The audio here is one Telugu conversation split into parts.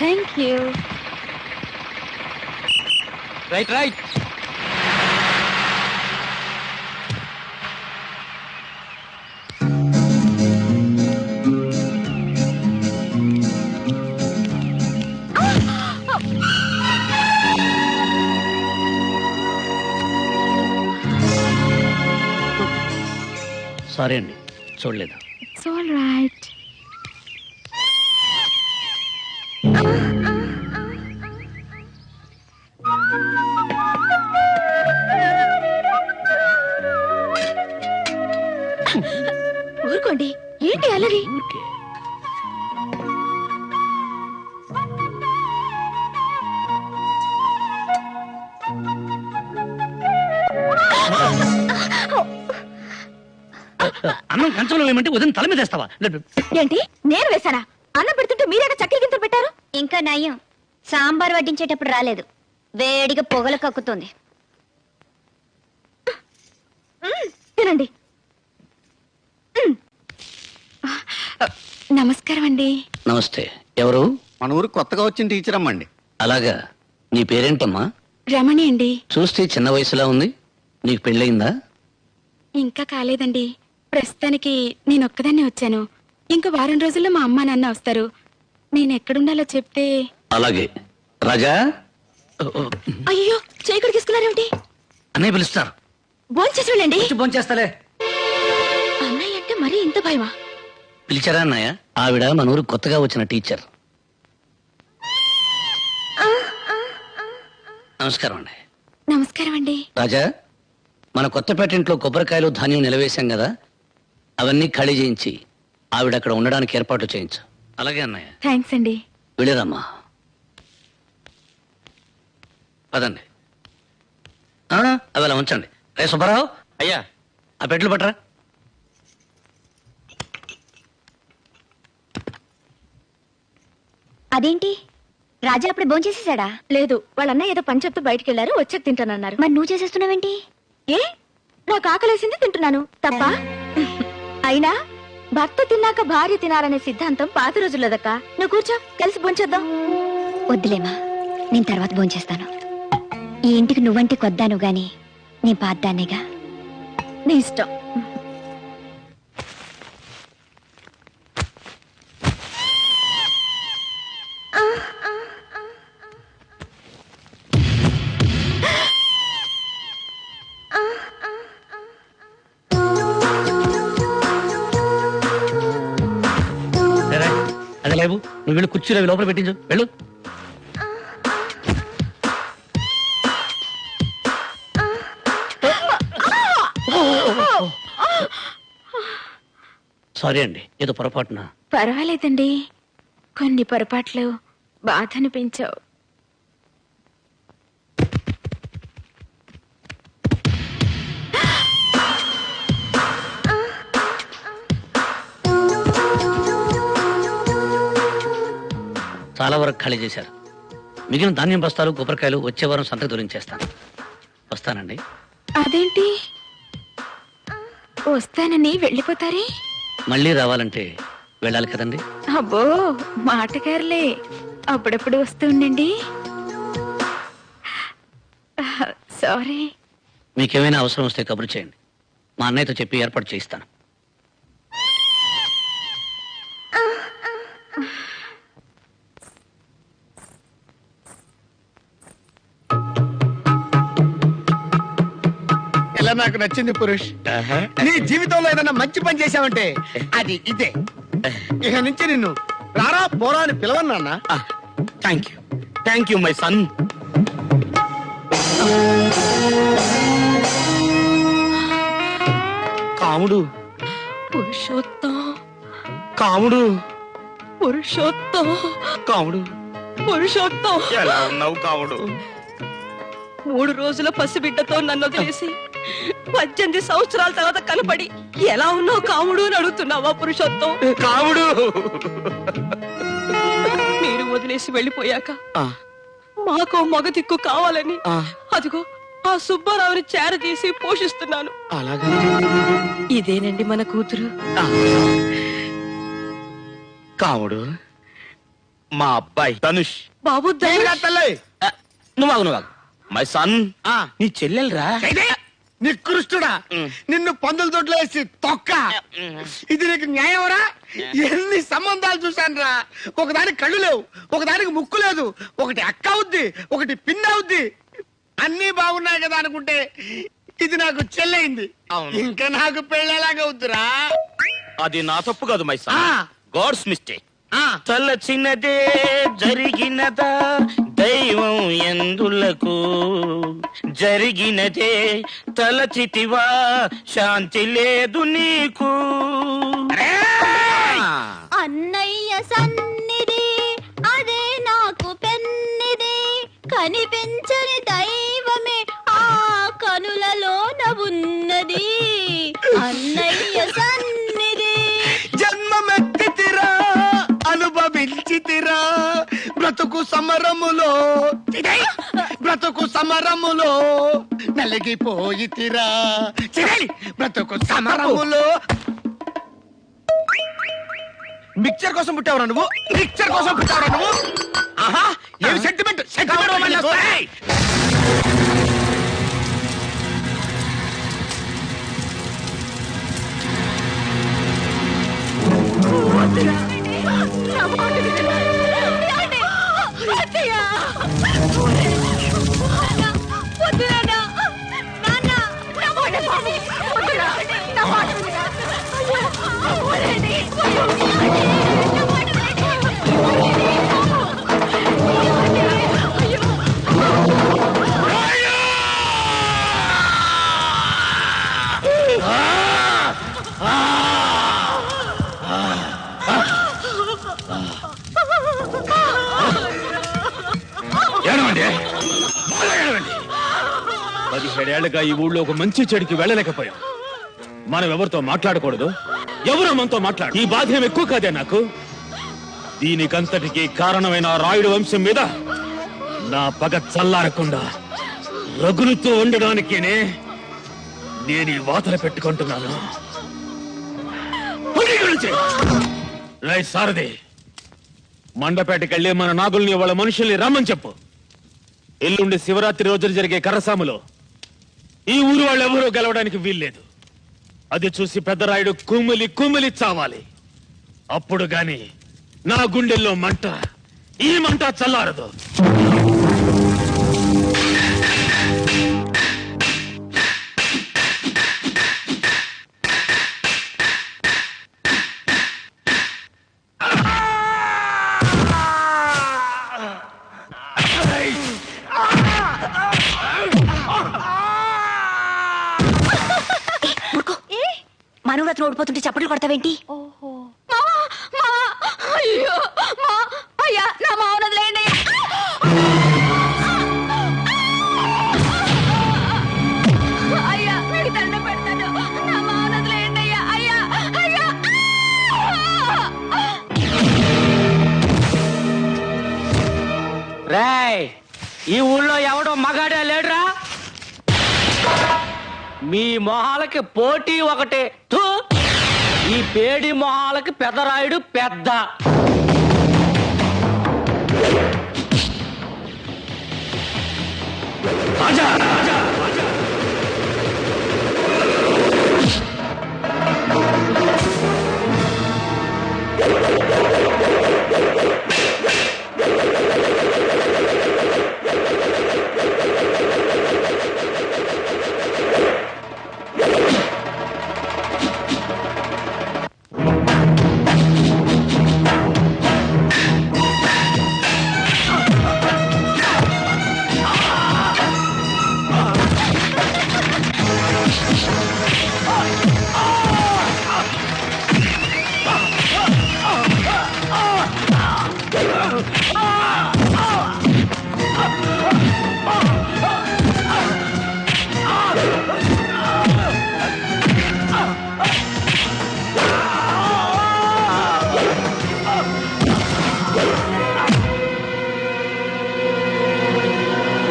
Thank you. Right right. Sorry అండి, చూడలేదు. It's all right. ఊరుకోండి, ఏంటి అలరి? ఊరికే. అన్నం కంచంలో వేయమంటే ఉదయం తల మీద వేస్తావా? ఏంటి, నేను వేసానా? అన్నం పెడుతుంటే మీరేగా చక్కెర గింతలు పెట్టారు. ఇంకా నయం, సాంబార్ వడ్డించేటప్పుడు రాలేదు, వేడిగా పొగలు కక్కుతుంది. తినండి. నమస్కారం అండి. నమస్తే. ఎవరు? మన ఊరు కొత్తగా వచ్చిన టీచర్ అమ్మండి. అలాగా. నీ పేరేంటమ్మా? రమణి అండి. చూస్తే చిన్న వయసులా ఉంది. నీకు పెళ్ళయిందా? ఇంకా కాలేదండి. ప్రస్తుతానికి నేను ఒక్కదాన్నే వచ్చాను. ఇంకా వారం రోజుల్లో మా అమ్మ నాన్న వస్తారు. నేను ఎక్కడుండాలో చెప్తే. అలాగే. రాజా. అయ్యో, చేయి తీసుకున్నారేమిటి? అన్నయ్య పిలుస్తారు. భోంచేసి వెళ్ళండి. భోంచేస్తాలే. అన్నయ్య అంటే మరీ ఇంత భయమా? పిలిచారా అన్నయ్య? ఆవిడ మన ఊరు కొత్తగా వచ్చిన టీచర్. నమస్కారం అండి. నమస్కారం అండి. రాజా, మన కొత్తపేట ఇంట్లో కొబ్బరికాయలు ధాన్యం నిలవేశాం కదా, అవన్నీ ఖాళీ చేయించి ఆవిడ అక్కడ ఉండడానికి ఏర్పాట్లు చేయించు. అలాగే అన్నయ్య. థ్యాంక్స్ అండి. వెళ్ళేదమ్మా. పదండి. అవి అలా ఉంచండి. రే సుబ్బారావు. అయ్యా. ఆ పెట్లు పట్టరా. అదేంటి, రాజా అప్పుడే భోంచేసేసాడా? లేదు, వాళ్ళ అన్నయ్య ఏదో పని చెప్తూ బయటికి వెళ్ళారు, వచ్చాక తింటానన్నారు. మరి నువ్వు చేసేస్తున్నావేంటి? ఏ, నాకు ఆకలేసింది, తింటున్నాను. తప్ప? అయినా భర్త తిన్నాక భార్య తినాలనే సిద్ధాంతం పాత రోజుల్లోదక్క. నువ్వు కూర్చో, కలిసి భోంచేద్దాం. వద్దులేమా, నేను తర్వాత భోంచేస్తాను. ఈ ఇంటికి నువ్వంటే కొద్దాను గాని నీ పాద్దాన్నేగా. నీ ఇష్టం. అదే లేవు, నువ్వు వీళ్ళు కుర్చీలో అవి లోపల పెట్టించు. వెళ్ళు. సారీ అండి, ఏదో పొరపాటున. పర్వాలేదండి, కొన్ని పొరపాట్లు బాధ అనిపించావు. చాలా వరకు ఖాళీ చేశారు. మిగిలిన ధాన్యం బస్తాలు కొబ్బరికాయలు వచ్చే వారం సంతకు దొరించేస్తాను. వస్తానండి. అదేంటి, వస్తానని వెళ్ళిపోతారే? మళ్ళీ రావాలంటే వెళ్ళాలి కదండి. అబ్బో, మాటగారులే. అప్పుడప్పుడు వస్తూ ఉండండి. సారీ. మీకేమైనా అవసరం వస్తే కబురు చేయండి, మా అన్నయ్యతో చెప్పి ఏర్పాటు చేయిస్తాను. ఇలా నాకు నచ్చింది పురుష్. నీ జీవితంలో ఏదైనా మంచి పని చేశావంటే అది ఇదే. ఇక నుంచి నిన్ను రారా పోరా అని పిలవను నాన్న. Thank you my son. Kamudu, Purushottam, Kamudu, Purushottam, Kamudu, Purushottam. ఎలా ఉన్నావు కాముడు? 3 రోజుల పసిబిడ్డతో నన్ను వదిలేసి 18 సంవత్సరాల తర్వాత కనపడి ఎలా ఉన్నావు కాముడు అని అడుగుతున్నావా పురుషోత్తం? కాముడు, మీరు వదిలేసి వెళ్ళిపోయాక మాకో మగ దిక్కు కావాలని అదిగో ఆ సుబ్బారావుని చేరదీసి పోషిస్తున్నాను. అలాగా? ఇదేనండి మన కూతురు. కాముడు, మా అబ్బాయి ధనుష్. బాబు ఏం కాదు తల్లి. నువ్వు మై సన్. ఆ. నీ చెల్లెలరా? నికృష్టుడా, నిన్ను పందుల దొడ్లో వేసి తొక్క. ఇది నీకు న్యాయమరా? ఎన్ని సంబంధాలు చూశాను రా. ఒకదానికి కళ్ళు లేవు, ఒకదానికి ముక్కు లేదు, ఒకటి అక్క అవుద్ది, ఒకటి పిన్న అవుద్ది. అన్ని బాగున్నాయి కదా అనుకుంటే ఇది నాకు చెల్లయింది. అవును. ఇంకా నాకు పెళ్ళేలాగా అవుతురా. అది నా తప్పు కాదు మై సన్, ఆ. God's mistake. తలచినదే జరిగినదా దైవం ఎందులకు, జరిగినదే తలచితివా శాంతి లేదు నీకు. అన్నయ్య సన్నిధి అదే నాకు పెన్నిది, కనిపించని దైవమే ఆ కనులలోన ఉన్నది. అన్నయ్య సన్నిధి జన్మమెత్తితిరా, అనుభవించితిరా, బ్రతుకు సమరములో, బ్రతుకు సమరములో నలిగిపోయితిరా, బ్రతుకు సమరములో. మిక్చర్ కోసం పుట్టావురా నువ్వు, మిక్చర్ కోసం పుట్టావురా నువ్వు. ఆహా, ఏమి సెంటిమెంట్, సెంటిమెంట్. ఏడేళ్లుగా ఈ ఊళ్ళో ఒక మంచి చెడికి వెళ్ళలేకపోయాం. మనం ఎవరితో మాట్లాడకూడదు, ఎవరు మనతో మాట్లాడు. ఈ బాధ్యం ఎక్కువ కాదే నాకు. దీనికంతటికి కారణమైన ఆ రాయుడు వంశం మీద నా పగ చల్లారకుండా రగులుతూ ఉండడానికేనే నేను ఈ వాతలు పెట్టుకుంటున్నాను. రై సారథి, మండపేటకెళ్ళి మన నాగుల్ని వాళ్ళ మనుషుల్ని రమ్మని చెప్పు. ఎల్లుండి శివరాత్రి రోజులు జరిగే కర్రసాములో ఈ ఊరు వాళ్ళెవరూ గెలవడానికి వీల్లేదు. అది చూసి పెద్దరాయుడు కుమిలి కుమిలి చావాలి. అప్పుడు గాని నా గుండెల్లో మంట, ఈ మంట చల్లారదు. మనవరత్న ఓడిపోతుంటే చప్పట్లు కొడతావేంటి? అయ్యో అయ్యా, నా మావనదిలేండి. అయ్యా, మీకు దండం పెడతాను, నా మావనదిలేండి. అయ్యా అయ్యా అయ్యా. రేయ్, ఈ ఊళ్ళో ఎవడో మగాడే లేడురా? మీ మొహాలకి పోటీ ఒకటే. థూ, ఈ పేడి మొహాలకి పెద్దరాయుడు పెద్ద.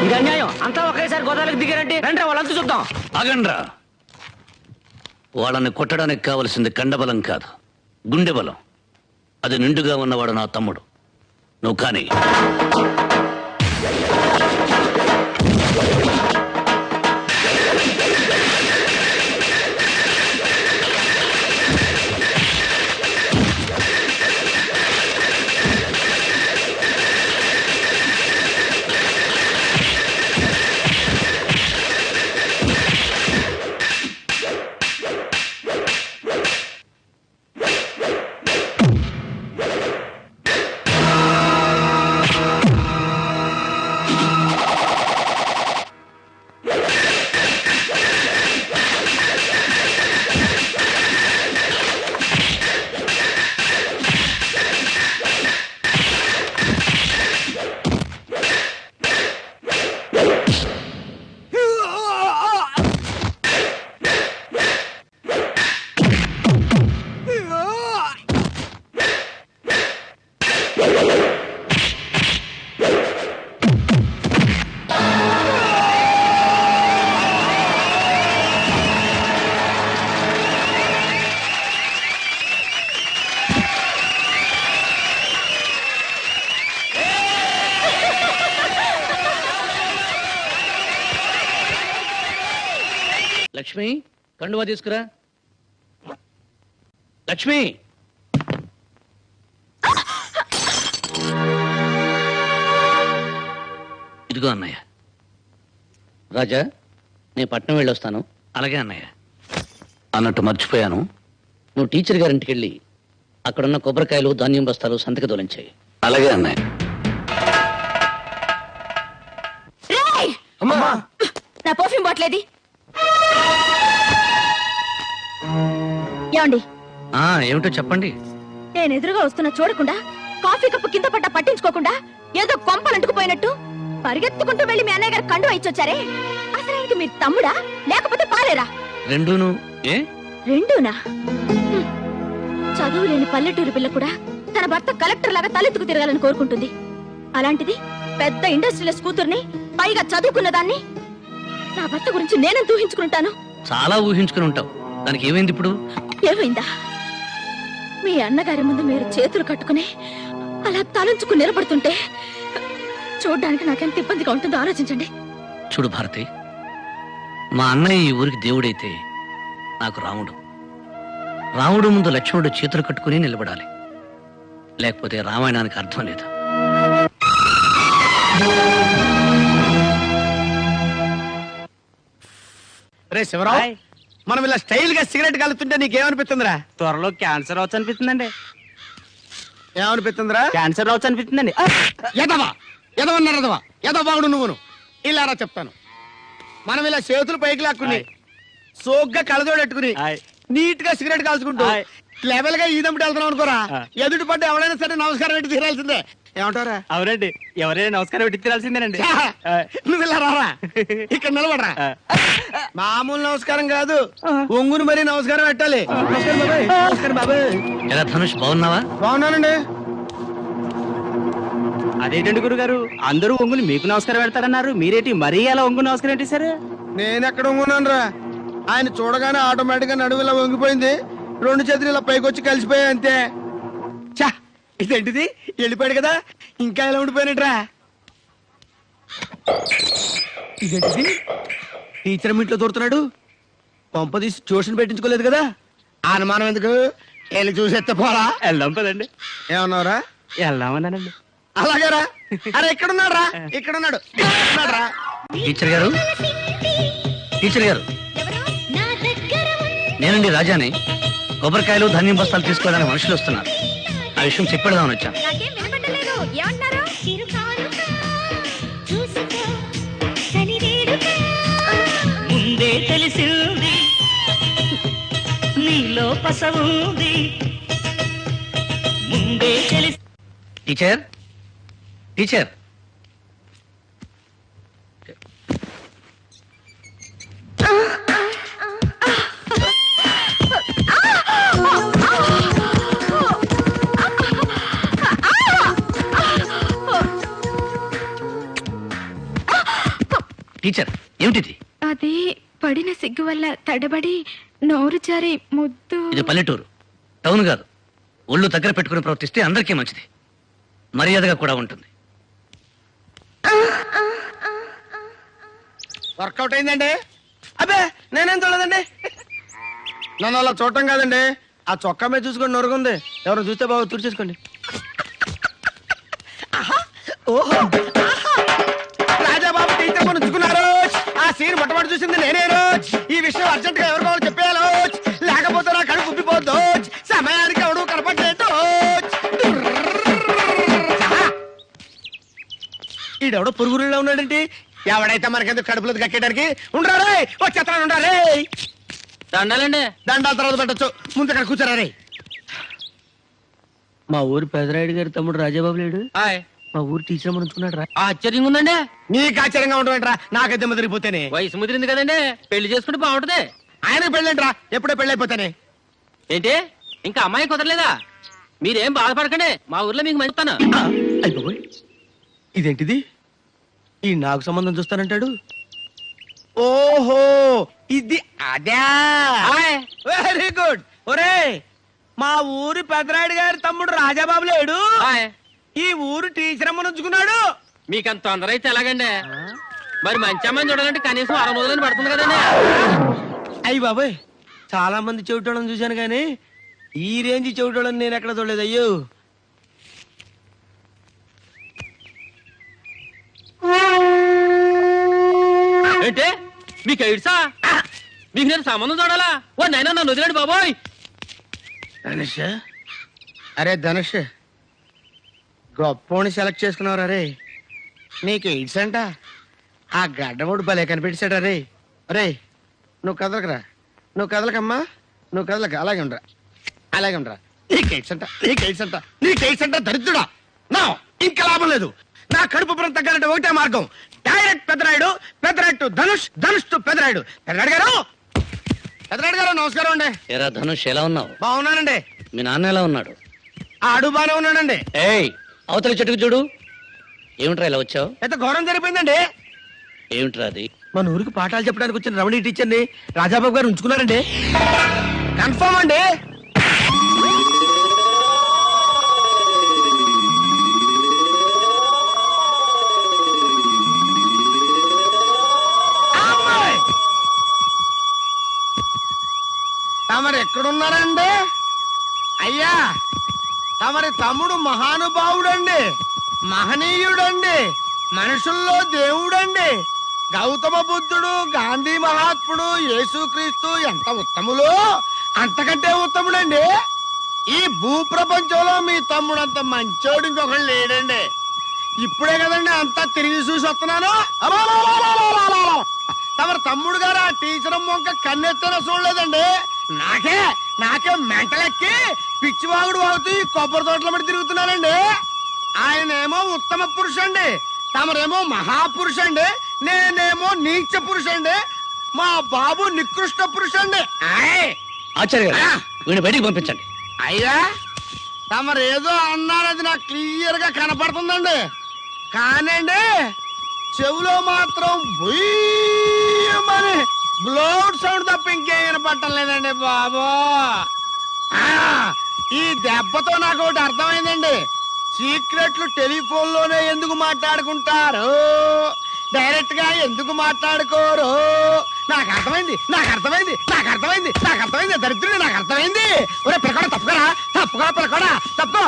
ఇది అన్యాయం. అంతా ఒకేసారి గోదావరికి దిగారంటే రండి వాళ్ళంతా చూద్దాం. ఆగండ్రా. వాళ్ళని కొట్టడానికి కావలసింది కండబలం కాదు, గుండె బలం. అది నిండుగా ఉన్నవాడు నా తమ్ముడు. నువ్వు కానీ. లక్ష్మి, కండువా తీసుకురా. లక్ష్మి, ఇదిగో అన్నయ్య. రాజా, నేను పట్నం వెళ్ళొస్తాను. అలాగే అన్నయ్య. అన్నట్టు మర్చిపోయాను, నువ్వు టీచర్ గారింటికి వెళ్ళి అక్కడున్న కొబ్బరికాయలు, ధాన్యం బస్తాలు సంతక దొలించాయి. అలాగే అన్నయ్య. నా పర్ఫ్యూమ్ బాట్లేది ఏమండి? ఏమిటో చెప్పండి. నేను ఎదురుగా వస్తున్నా చూడకుండా, కాఫీ కప్పు కింద పడ్డా పట్టించుకోకుండా, ఏదో కొంపలంటుకుపోయినట్టు పరిగెత్తుకుంటూ వెళ్లి మీ అన్నయ్య గారు కండువా ఇచ్చొచ్చారే. అసలు ఆయనకి మీరు తమ్ముడా లేకపోతే పాలేరా? రెండూను. ఏ రెండూనా? చదువు లేని పల్లెటూరు పిల్ల కూడా తన భర్త కలెక్టర్ లాగా తలెత్తుకు తిరగాలని కోరుకుంటుంది. అలాంటిది పెద్ద ఇండస్ట్రియలిస్ట్ కూతుర్ని, పైగా చదువుకున్న దాన్ని, నా భర్త గురించి నేనెంత ఊహించుకుంటాను? చాలా ఊహించుకుని ఉంటావు. దానికి ఏమైంది ఇప్పుడు? ఏమైందా? మీ అన్నగారి ముందు మీరు చేతులు కట్టుకుని అలా తలంచుకుని నిలబడుతుంటే చూడ్డానికి నాకెంత ఇబ్బందిగా ఉంటుందో ఆలోచించండి. చూడు భారతి, మా అన్నయ్య ఈ ఊరికి దేవుడైతే నాకు రాముడు. రాముడు ముందు లక్ష్మణుడు చేతులు కట్టుకుని నిలబడాలి, లేకపోతే రామాయణానికి అర్థం లేదు. రే శివరావు, మనం ఇలా స్టైల్ గా సిగరెట్ కలుతుంటే నీకేమనిపిస్తుందిరా? త్వరలో క్యాన్సర్ రావచ్చు అనిపిస్తుందండి. ఏమనిపిస్తుందిరా? క్యాన్సర్ రావచ్చు అనిపిస్తుందండి. ఎదవా ఎదవన్నారు ఎదవా ఎదవాగుడు నువ్వును. ఇలారా చెప్తాను, మనం ఇలా చేతులు పైకి లాక్కుని సోగ్గా కలజోడెట్టుకుని నీట్ గా సిగరెట్ కాల్చుకుంటూ లెవెల్ గా ఈదమ్మటి వెళ్తున్నాం అనుకోరా, ఎదుటి పడ్డ ఎవరైనా సరే నమస్కారం పెట్టి తీరాల్సిందే. ఏమంటారా? అవునండి, ఎవరైనా నమస్కారం పెట్టి తీరాల్సిందేనండి. నువ్వు ఇలా రారా, ఇక్కడ నిలబడరా. మామూలు నమస్కారం కాదు, ఒంగుని మరీ నమస్కారం పెట్టాలి. నమస్కారం బాబాయ్. నమస్కారం బాబాయ్. ఎలా ధనుష్, బాగున్నావా? బాగున్నానండి. అదేంటండి గురుగారు, అందరూ ఒంగుని మీకు నమస్కారం పెడతారన్నారు, మీరేంటి మరీ అలా ఒంగు నమస్కారం ఏంటి సార్? నేనెక్కడ ఒంగున్నాను రా, ఆయన చూడగానే ఆటోమేటిక్ గా నడువు ఇలా వంగిపోయింది, రెండు చేతులు ఇలా పైకి వచ్చి కలిసిపోయాయి అంతే. చా, ఇదేంటిది, వెళ్ళిపోయాడు కదా, ఇంకా ఇలా ఉండిపోయినట్రా. ఇదేంటిది, టీచర్ ఇంట్లో దొరుకుతున్నాడు, పంప తీసి ట్యూషన్ పెట్టించుకోలేదు కదా. అనుమానం ఎందుకు, వెళ్ళి చూసేస్తే పోరా. వెళ్దాం పదండి. ఏమన్నావురా? వెళ్దామన్నానండి. అలాగేరా. అరే ఎక్కడున్నాడు రా, ఇక్కడున్నాడు రా. టీచర్ గారు, టీచర్ గారు, నేనండి రాజాని. కొబ్బరికాయలు, ధాన్యం బస్తాలు తీసుకోవడానికి మనుషులు వస్తున్నారు. ఆ విషయం చెప్పేద్దామని వచ్చాను. ముందే తెలిసింది నీలో పసవుంది, ముందే తెలిసి. టీచర్, టీచర్, టీచర్, ఏమిటిది? అది పడిన సిగ్గు వల్ల తడబడి నోరు జారి ముద్దు. ఇది పల్లెటూరు, టౌన్ కాదు. ఒళ్ళు దగ్గర పెట్టుకుని ప్రవర్తిస్తే అందరికీ మంచిది. మర్యాదగా కూడా ఉంటుంది. వర్కౌట్ అయిందండి. అబ్బే నేనేం చూడలేదండి. నన్ను అలా చూడటం కాదండి, ఆ చొక్కా మీద చూసుకోండి నొరుగుంది. ఎవరు చూస్తే బాగా తుడిచేసుకోండి. ఓహో రాజాబాబు టీచర్ మనం ఉంచుకున్నారు. ఆ సీన్ మొట్టమొదటి చూసింది నేనే రోజు. ఈ విషయం అర్జెంట్ గా ఎవరు కావాలో చెప్పేయాలో, లేకపోతే నా కడుపు ఉబ్బిపోద్దు. సమయానికి ఎవడు కనపడలేదు. ఈడెవడో పురుగురులో ఉన్నాడంటే ఎవడైతే మనకెందుకు కడుపులో కట్టడానికి ఉండాలి. ఓ చెత్త ఉండాలి. దండాలండి. దండాల తర్వాత పెట్టచ్చు, ముందు అక్కడ కూర్చోరా రే. మా ఊరు పెదరాయుడు గారి తమ్ముడు రాజాబాబు లేడు. మా ఊరు టీచర్ ఉంచుకున్నాడు రా. ఆశ్చర్యంగా ఉందండి. నీకు ఆశ్చర్యంగా ఉండమంటరా, నాకైతే ముదిరిపోతేనే. వయసు ముదిరింది కదండి, పెళ్లి చేసుకుంటే బాగుంటది. ఆయనకు పెళ్ళంటరా, ఎప్పుడో పెళ్ళైపోతానే. ఏంటి ఇంకా అమ్మాయి కుదరలేదా? మీరేం బాధపడకండి, మా ఊర్లో మీకు మంచుతాను. అయిపోయి ఇదేంటిది? ఈ నాకు సంబంధం చూస్తానంటాడు. ఓహో ఇది అదే. Very good. ఒరే మా ఊరి పెదరాయుడు గారి తమ్ముడు రాజాబాబు లేడు. ఈ ఊరు టీచర్ అమ్మను ఉంచుకున్నాడు. మీకంత తొందర అయితే ఎలాగండి? మరి మంచి అమ్మాయిని చూడాలంటే కనీసం 6 రోజులని పడుతుంది కదండి. అయ్యి బాబాయ్, చాలా మంది చెవిటోళ్ళని చూశాను కానీ ఈ రేంజ్ చెవిటోళ్ళని నేను ఎక్కడ చూడలేదు. అయ్యో ఏంటి మీకు ఎయిడ్సా? మీకు నేను సంబంధం చూడాలా? ఓ నైనా నన్ను వదిలేడు బాబోయ్. ధనుష్, అరే ధనుష్, గొప్పోని సెలెక్ట్ చేసుకున్నావు రే. నీకు ఎయిడ్స్ అంట. ఆ గడ్డముడు భలే కనిపెట్టాడు రే. రే నువ్వు కదలకరా, నువ్వు కదలకమ్మా, నువ్వు కదలక. అలాగే ఉండరా, అలాగే ఉండరా. నీకు ఎయిడ్స్ అంట, నీకు ఎయిడ్స్ అంట, నీకు ఎయిడ్స్ అంట. దరిద్రుడా, నా ఇంకా లాభం లేదు. నా కడుపు పురం తగ్గాలంటే ఒకటే మార్గం, direct Pedarayudu, Pedarayudu to Dhanush, Dhanush to Pedarayudu. Pedarayudu గారు, పెదరాయుడు గారు నమస్కారం అండి. ఎరా ధనుష్, ఎలా ఉన్నావు? బాగున్నానండి. మీ నాన్న ఎలా ఉన్నాడు? ఆడు బానే ఉన్నాడండి. ఏయ్, అవతల చెట్టుకు చూడు. ఏమిట్రా ఇలా వచ్చావు? ఎంత ఘోరం జరిగిపోయిందండి. ఏమిట్రా అది? మన ఊరికి పాఠాలు చెప్పడానికి వచ్చిన రమణి టీచర్ని రాజాబాబు గారు ఉంచుకున్నారండి. కన్ఫర్మ్ అండి. తమరు ఎక్కడున్నారండి? అయ్యా తమరి తమ్ముడు మహానుభావుడండి, మహనీయుడండి, మనుషుల్లో దేవుడండి. గౌతమ బుద్ధుడు, గాంధీ మహాత్ముడు, యేసుక్రీస్తు ఎంత ఉత్తములో అంతకంటే ఉత్తముడండి. ఈ భూప్రపంచంలో మీ తమ్ముడు అంత మంచోడు ఇంకొకళ్ళు లేడండి. ఇప్పుడే కదండి అంతా తిరిగి చూసి వస్తున్నాను. తమరి తమ్ముడు గారు ఆ టీచర్ మొక్క కన్నెత్తన చూడలేదండి. నాకే మెంటలెక్కి పిచ్చివాగుడు వాగుతూ ఈ కొబ్బరి తోటల పడి తిరుగుతున్నానండి. ఆయనేమో ఉత్తమ పురుషండి, తమరేమో మహాపురుషండి, నేనేమో నీచ పురుషండి, మా బాబు నికృష్ట పురుషండి. ఆచార్య గారు, వీడిని బయటికి పంపించండి. అయ్యా తమరేదో అన్నారది నాకు క్లియర్ గా కనపడుతుందండి, కానండి చెవులో మాత్రం బుయ్యమని బ్లౌడ్ సౌండ్ తప్ప ఇంకేం వినపడటం లేదండి బాబు. ఈ దెబ్బతో నాకు ఒకటి అర్థమైందండి. సీక్రెట్లు టెలిఫోన్ లోనే ఎందుకు మాట్లాడుకుంటారు, డైరెక్ట్ గా ఎందుకు మాట్లాడుకోరు? నాకు అర్థమైంది, నాకు అర్థమైంది, నాకు అర్థమైంది, నాకు అర్థమైంది. దరిద్రుడు నాకు అర్థమైంది. ఒరే పిల్లకోడా తప్పుకోరా, తప్పుకోరా పిల్లకోడా, తప్పుకో.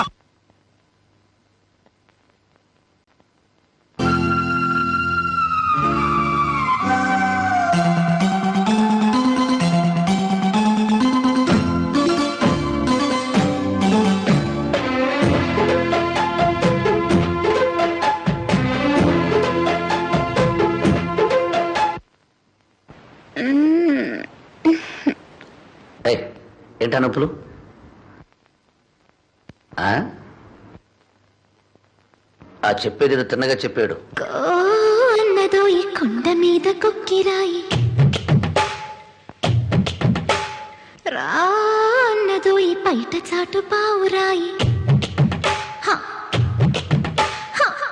ఏంటా నొప్పులు? ఆ చెప్పేది ఏదో తిన్నగా చెప్పాడు. అన్నదో ఈ కొండ మీద కొక్కిరాయి, రా అన్నదో ఈ బయట చాటు పావురాయి.